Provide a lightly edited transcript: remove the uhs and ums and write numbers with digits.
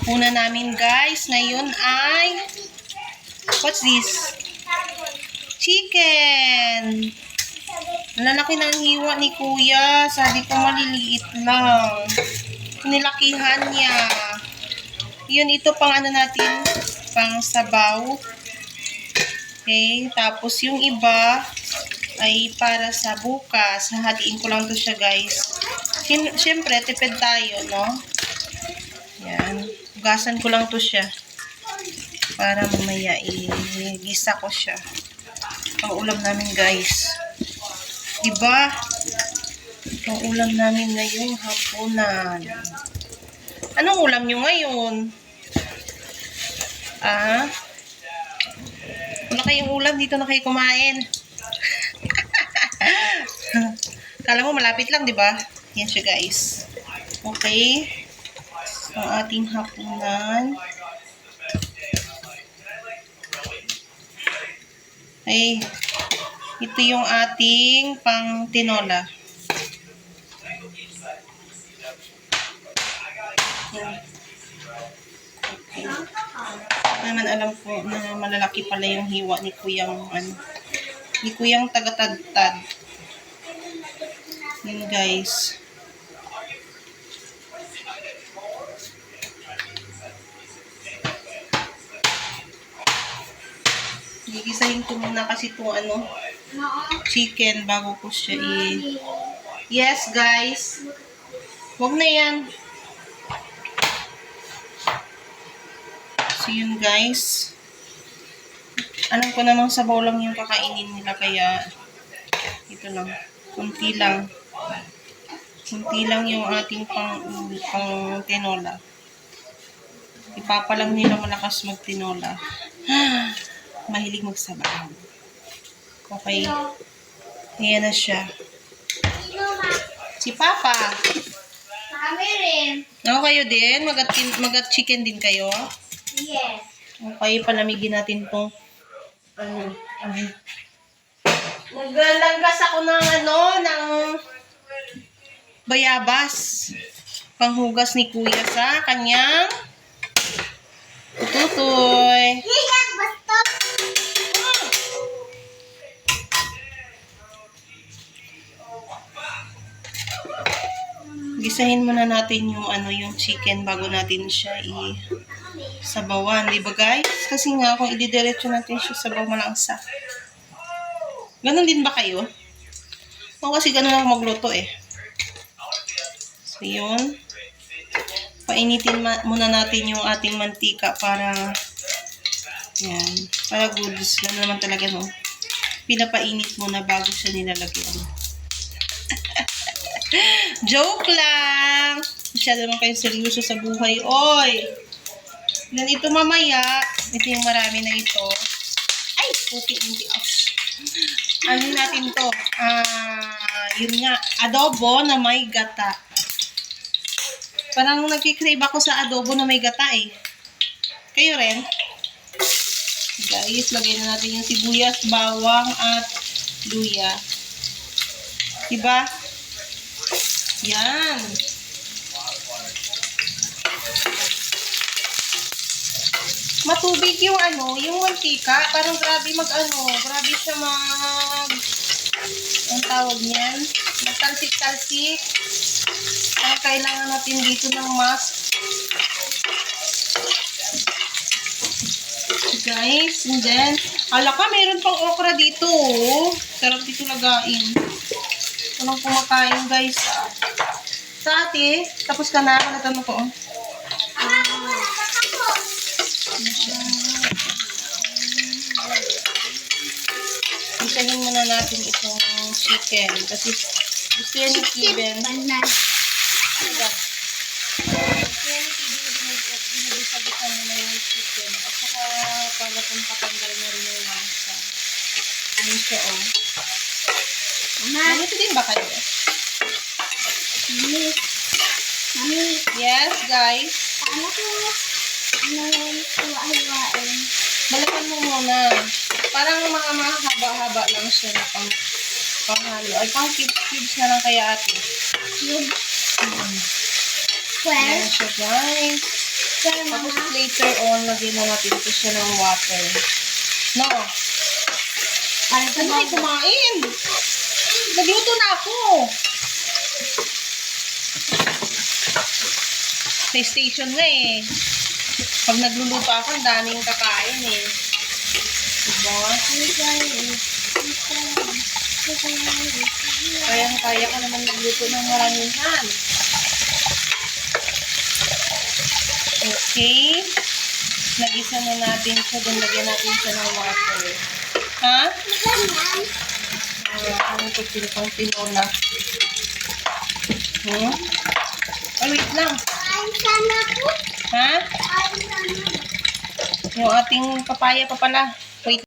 hapunan namin guys. Ngayon ay, what's this? Chicken. Lalaki na ang hiwa ni kuya. Sabi ko maliliit lang. Nilakihan niya. Yun, ito pang ano natin, pang sabaw. Okay, tapos yung iba ay para sa bukas. Hahatiin ko lang to siya guys. Siyempre, tipid tayo, no? Yan. Hugasan ko lang to siya. Para mamaya i-gisa ko siya. Ang ulam namin guys. Diba? Ang ulam namin ngayong hapunan. Anong ulam nyo ngayon? Wala kayong ulam, dito na kayo kumain. Kala mo malapit lang, di ba? Yan siya, guys. Okay. Ang ating hapunan. Ay, ito yung ating pang tinola. Yan. Okay. Naman alam ko na malalaki pala yung hiwa ni kuyang tagatadtad. Yan guys. Gigisahin ko muna kasi itong chicken bago ko siya Yes guys. Huwag na yan. So yun guys. Alam ko namang sabaw lang yung kakainin nila kaya ito lang. Kunti lang. Kunti lang yung ating pang tinola. Ipapalang nila malakas magtinola. Mahilig magsabaw. Okay. Ayan na siya. Si Papa. Kami rin. Ako kayo din? Magat-chicken din kayo? Yes. Okay, palamigin natin itong Naglalanggas ako ng bayabas. Panghugas ni kuya sa kanyang tutoy. Basta. Gisahin muna natin yung chicken bago natin siya sabawan, di ba guys? Kasi nga kung ididiretso natin siya sabaw malangsa. Ganon din ba kayo? O kasi ganon ako magluto eh. So yun. Painitin muna natin yung ating mantika para goods. Ganun naman talaga no. Pinapainit muna bago siya nilalagyan. Joke lang! Masyado naman kayo seryoso sa buhay. Oy! Then ito mamaya, ito yung marami na ito. Ay! Okay, hindi. Ano natin to? Yun nga, adobo na may gata. Parang nagkikrave ako sa adobo na may gata eh. Kayo rin? Guys, lagay na natin yung sibuyas, bawang, at luya. Diba? Yan. Matubig yung yung mantika. Parang grabe grabe siya ang tawag niyan. Magtalsik-talsik. Kailangan natin dito ng mask. Guys, and then, ka, mayroon pang okra dito. Sarap dito lagain. Walang kumakain, guys. Sa ate, tapos ka na. Natanong ko. Isahin muna natin itong chicken. Kasi gusto yan ni Kiben. Gusto yan ni Kiben binibisa-bisa muna yung chicken. At saka para patanggal na rin yung lasa. Ano siya Ganito din ba kayo? Mami. Yes, guys. Paano ko hiwa-hiwain? Balikan mo muna. Parang mga haba-haba lang siya na panghalo. Ay, pang cubes na lang kaya ate. Cube? Ayan 12? siya, guys. Tapos later on, lagyan na natin ito siya ng water. No? Para Ano kayo kumain? Nagluto na ako. May station nga eh. Pag nagluluto ako, ang daming kakain eh. Diba? Kaya ka naman nagluto ng maramihan. Okay. Nagisa na natin siya. Doon lagyan natin siya ng water. Ha? Ano ito pinapang tinola? Ay, wait lang. Ha? Yung ating papaya pa pala. Wait.